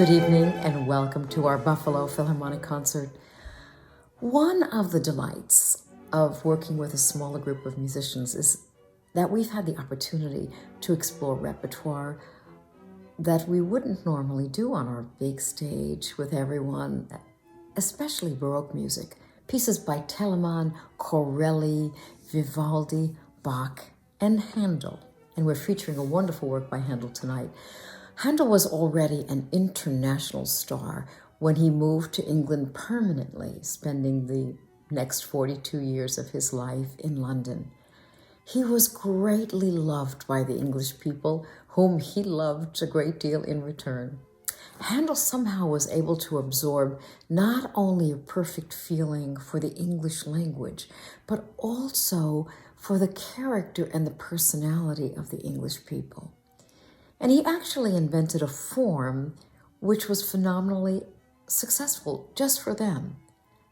Good evening and welcome to our Buffalo Philharmonic concert. One of the delights of working with a smaller group of musicians is that we've had the opportunity to explore repertoire that we wouldn't normally do on our big stage with everyone, especially Baroque music. Pieces by Telemann, Corelli, Vivaldi, Bach, and Handel. And we're featuring a wonderful work by Handel tonight. Handel was already an international star when he moved to England permanently, spending the next 42 years of his life in London. He was greatly loved by the English people, whom he loved a great deal in return. Handel somehow was able to absorb not only a perfect feeling for the English language, but also for the character and the personality of the English people. And he actually invented a form which was phenomenally successful just for them,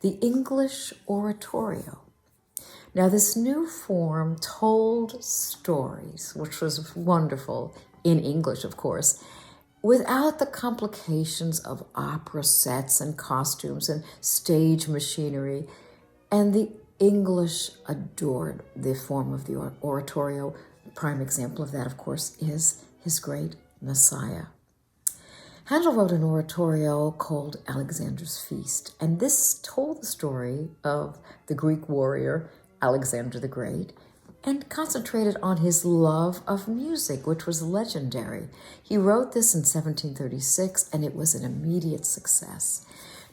the English oratorio. Now, this new form told stories, which was wonderful, in English, of course, without the complications of opera sets and costumes and stage machinery. And the English adored the form of the oratorio. Prime example of that, of course, is his great Messiah. Handel wrote an oratorio called Alexander's Feast, and this told the story of the Greek warrior Alexander the Great and concentrated on his love of music, which was legendary. He wrote this in 1736, and it was an immediate success.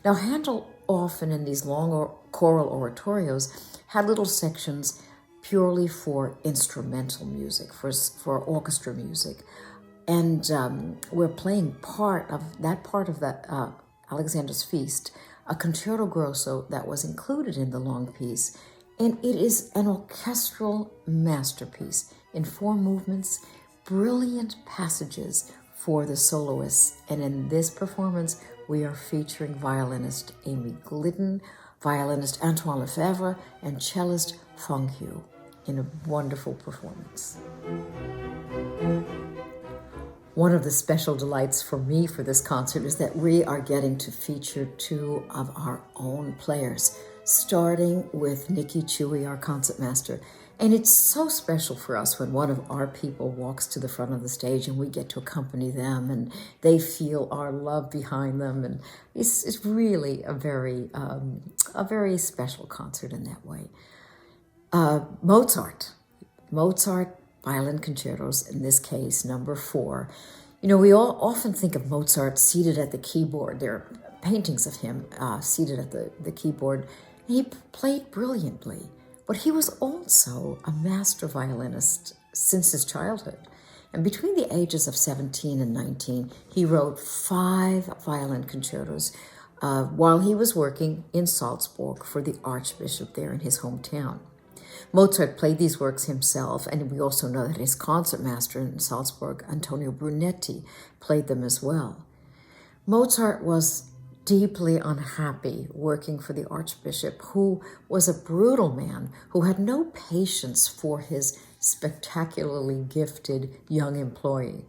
Now, Handel often in these long choral oratorios had little sections purely for instrumental music, for orchestra music. And we're playing part of that Alexander's Feast, a concerto grosso that was included in the long piece. And it is an orchestral masterpiece in 4 movements, brilliant passages for the soloists. And in this performance, we are featuring violinist Amy Glidden, violinist Antoine Lefebvre, and cellist Fong Hu in a wonderful performance. One of the special delights for me for this concert is that we are getting to feature 2 of our own players, starting with Nikki Chooi, our concertmaster. And it's so special for us when one of our people walks to the front of the stage and we get to accompany them and they feel our love behind them. And it's really a very special concert in that way. Mozart Violin Concertos, in this case, number 4. You know, we all often think of Mozart seated at the keyboard. There are paintings of him seated at the keyboard. He played brilliantly, but he was also a master violinist since his childhood. And between the ages of 17 and 19, he wrote 5 violin concertos while he was working in Salzburg for the archbishop there in his hometown. Mozart played these works himself, and we also know that his concertmaster in Salzburg, Antonio Brunetti, played them as well. Mozart was deeply unhappy working for the archbishop, who was a brutal man who had no patience for his spectacularly gifted young employee.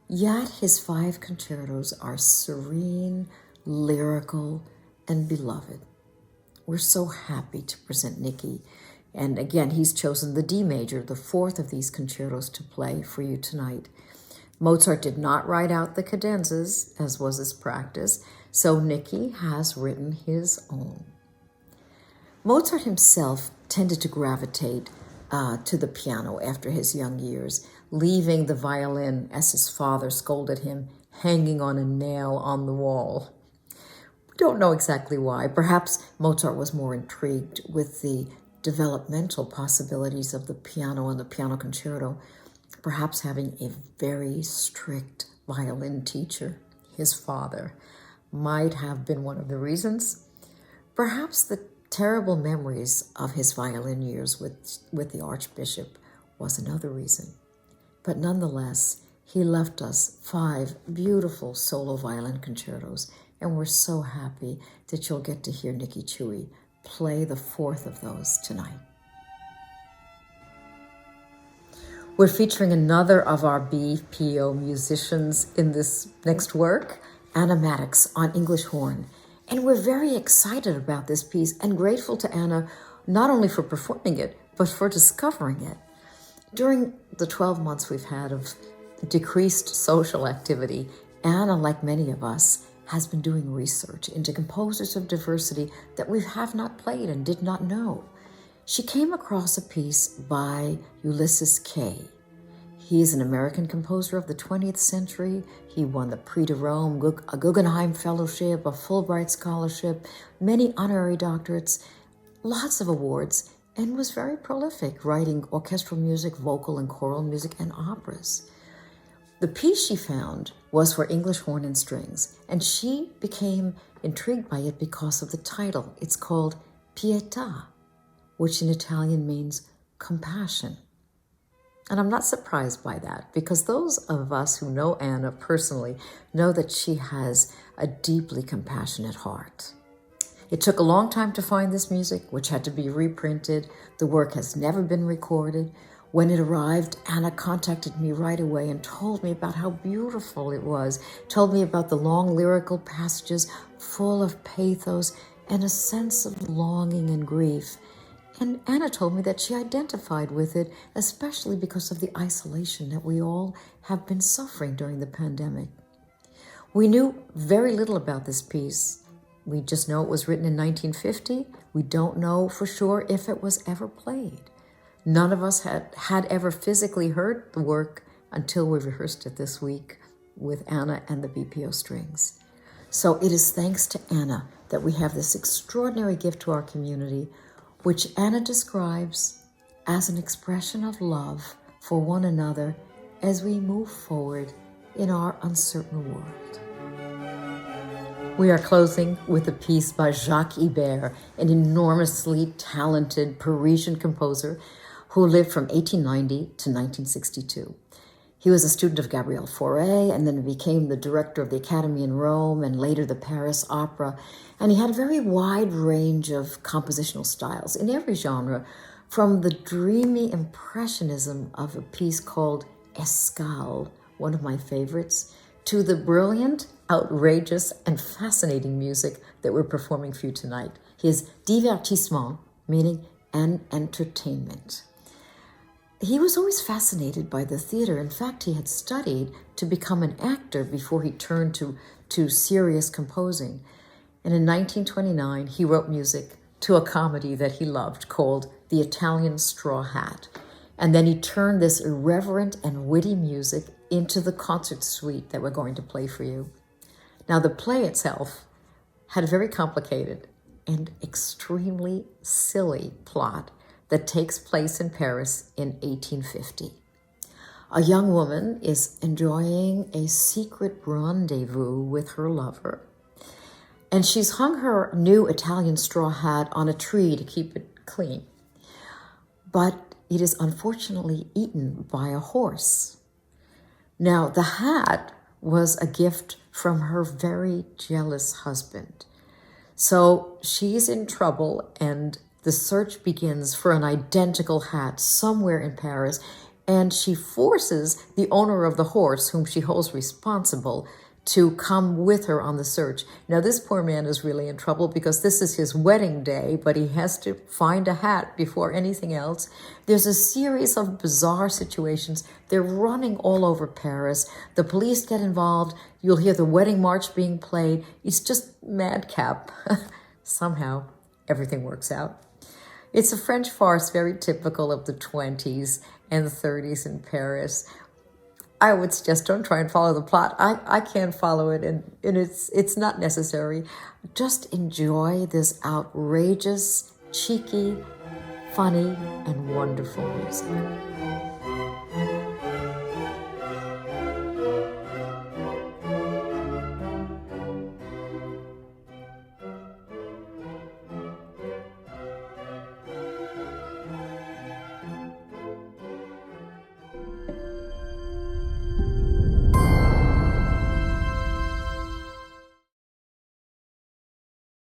Yet his 5 concertos are serene, lyrical, and beloved. We're so happy to present Nikki. And again, he's chosen the D major, the 4th of these concertos, to play for you tonight. Mozart did not write out the cadenzas, as was his practice, so Nikki has written his own. Mozart himself tended to gravitate to the piano after his young years, leaving the violin, as his father scolded him, hanging on a nail on the wall. We don't know exactly why. Perhaps Mozart was more intrigued with the developmental possibilities of the piano and the piano concerto, perhaps having a very strict violin teacher, his father, might have been one of the reasons. Perhaps the terrible memories of his violin years with the archbishop was another reason. But nonetheless, he left us 5 beautiful solo violin concertos, and we're so happy that you'll get to hear Nikki Chooi play the 4th of those tonight. We're featuring another of our BPO musicians in this next work, Animatics on English horn. And we're very excited about this piece and grateful to Anna, not only for performing it, but for discovering it. During the 12 months we've had of decreased social activity, Anna, like many of us, has been doing research into composers of diversity that we have not played and did not know. She came across a piece by Ulysses Kay. He is an American composer of the 20th century. He won the Prix de Rome, a Guggenheim Fellowship, a Fulbright Scholarship, many honorary doctorates, lots of awards, and was very prolific, writing orchestral music, vocal and choral music, and operas. The piece she found was for English horn and strings, and she became intrigued by it because of the title. It's called Pietà, which in Italian means compassion. And I'm not surprised by that, because those of us who know Anna personally know that she has a deeply compassionate heart. It took a long time to find this music, which had to be reprinted. The work has never been recorded. When it arrived, Anna contacted me right away and told me about how beautiful it was, told me about the long lyrical passages full of pathos and a sense of longing and grief. And Anna told me that she identified with it, especially because of the isolation that we all have been suffering during the pandemic. We knew very little about this piece. We just know it was written in 1950. We don't know for sure if it was ever played. None of us had ever physically heard the work until we rehearsed it this week with Anna and the BPO strings. So it is thanks to Anna that we have this extraordinary gift to our community, which Anna describes as an expression of love for one another as we move forward in our uncertain world. We are closing with a piece by Jacques Ibert, an enormously talented Parisian composer who lived from 1890 to 1962. He was a student of Gabriel Fauré and then became the director of the Academy in Rome and later the Paris Opera. And he had a very wide range of compositional styles in every genre, from the dreamy impressionism of a piece called Escale, one of my favorites, to the brilliant, outrageous, and fascinating music that we're performing for you tonight. His divertissement, meaning an entertainment. He was always fascinated by the theater. In fact, he had studied to become an actor before he turned to serious composing. And in 1929, he wrote music to a comedy that he loved called The Italian Straw Hat. And then he turned this irreverent and witty music into the concert suite that we're going to play for you. Now, the play itself had a very complicated and extremely silly plot that takes place in Paris in 1850. A young woman is enjoying a secret rendezvous with her lover, and she's hung her new Italian straw hat on a tree to keep it clean. But it is unfortunately eaten by a horse. Now, the hat was a gift from her very jealous husband. So she's in trouble, and the search begins for an identical hat somewhere in Paris, and she forces the owner of the horse, whom she holds responsible, to come with her on the search. Now, this poor man is really in trouble because this is his wedding day, but he has to find a hat before anything else. There's a series of bizarre situations. They're running all over Paris. The police get involved. You'll hear the wedding march being played. It's just madcap. Somehow, everything works out. It's a French farce very typical of the 20s and 30s in Paris. I would suggest don't try and follow the plot. I can't follow it, and it's not necessary. Just enjoy this outrageous, cheeky, funny, and wonderful music.